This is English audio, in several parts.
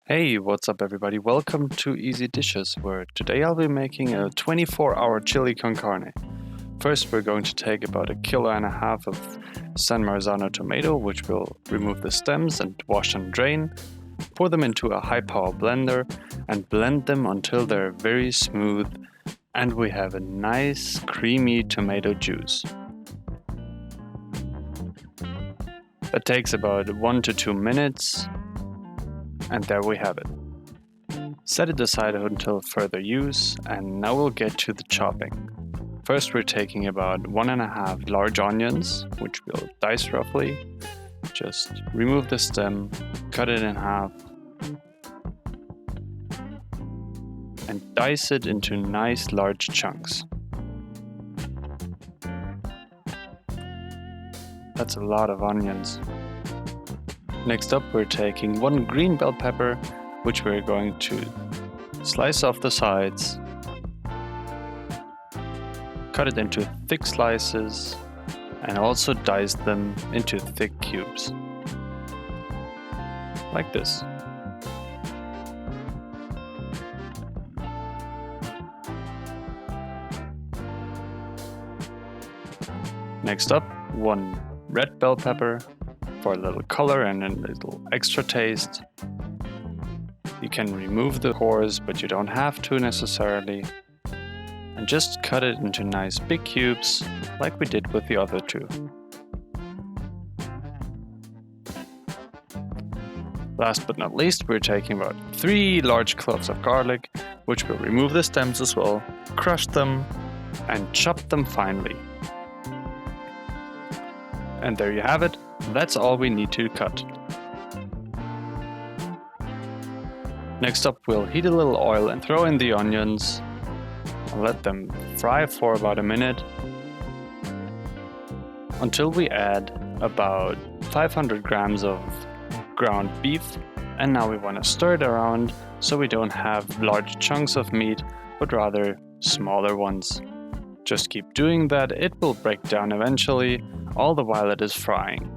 Hey, what's up everybody? Welcome to Easy Dishes, where today I'll be making a 24-hour chili con carne. First, we're going to take about 1.5 kilograms of San Marzano tomato, which we'll remove the stems and wash and drain. Pour them into a high-power blender and blend them until they're very smooth and we have a nice creamy tomato juice. That takes about 1 to 2 minutes. And there we have it. Set it aside until further use, and now we'll get to the chopping. First we're taking about 1.5 large onions, which we'll dice roughly. Just remove the stem, cut it in half, and dice it into nice large chunks. That's a lot of onions. Next up, we're taking 1 green bell pepper, which we're going to slice off the sides, cut it into thick slices, and also dice them into thick cubes, like this. Next up, 1 red bell pepper, for a little color and a little extra taste. You can remove the cores, but you don't have to necessarily. And just cut it into nice big cubes, like we did with the other 2. Last but not least, we're taking about 3 large cloves of garlic, which we'll remove the stems as well, crush them, and chop them finely. And there you have it. That's all we need to cut. Next up, we'll heat a little oil and throw in the onions and let them fry for about a minute until we add about 500 grams of ground beef. And now we want to stir it around so we don't have large chunks of meat, but rather smaller ones. Just keep doing that, it will break down eventually, all the while it is frying.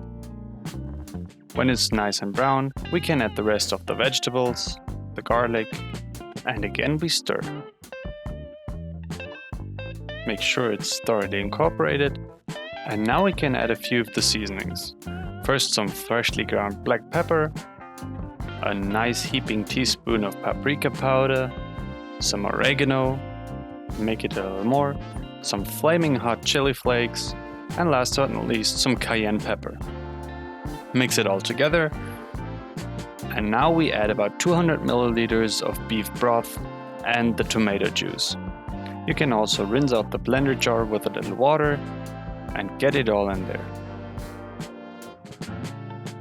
When it's nice and brown, we can add the rest of the vegetables, the garlic, and again we stir. Make sure it's thoroughly incorporated, and now we can add a few of the seasonings. First, some freshly ground black pepper, a nice heaping teaspoon of paprika powder, some oregano, make it a little more, some flaming hot chili flakes, and last but not least, some cayenne pepper. Mix it all together, and now we add about 200 milliliters of beef broth and the tomato juice. You can also rinse out the blender jar with a little water and get it all in there.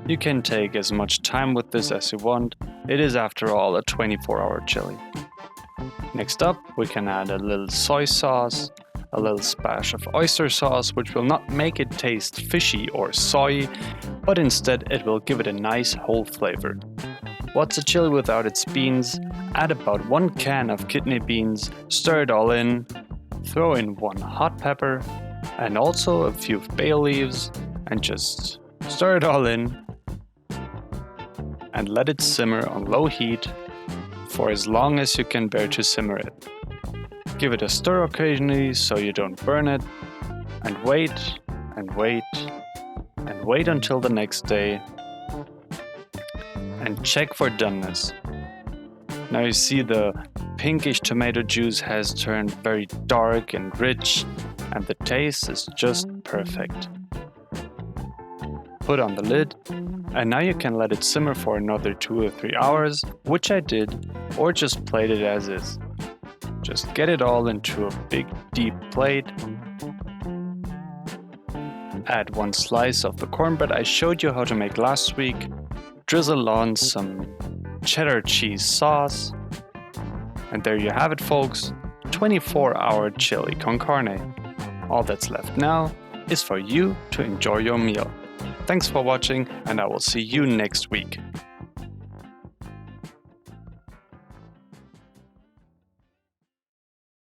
You can take as much time with this as you want, it is after all a 24-hour chili. Next up, we can add a little soy sauce, a little splash of oyster sauce, which will not make it taste fishy or soy, but instead it will give it a nice whole flavor. What's a chili without its beans? Add about 1 can of kidney beans, stir it all in, throw in 1 hot pepper and also a few bay leaves, and just stir it all in and let it simmer on low heat for as long as you can bear to simmer it. Give it a stir occasionally so you don't burn it, and wait and wait and wait until the next day and check for doneness. Now you see the pinkish tomato juice has turned very dark and rich, and the taste is just perfect. Put on the lid, and now you can let it simmer for another 2 or 3 hours, which I did, or just plate it as is. Just get it all into a big deep plate. Add 1 slice of the cornbread I showed you how to make last week. Drizzle on some cheddar cheese sauce. And there you have it, folks. 24-hour chili con carne. All that's left now is for you to enjoy your meal. Thanks for watching, and I will see you next week.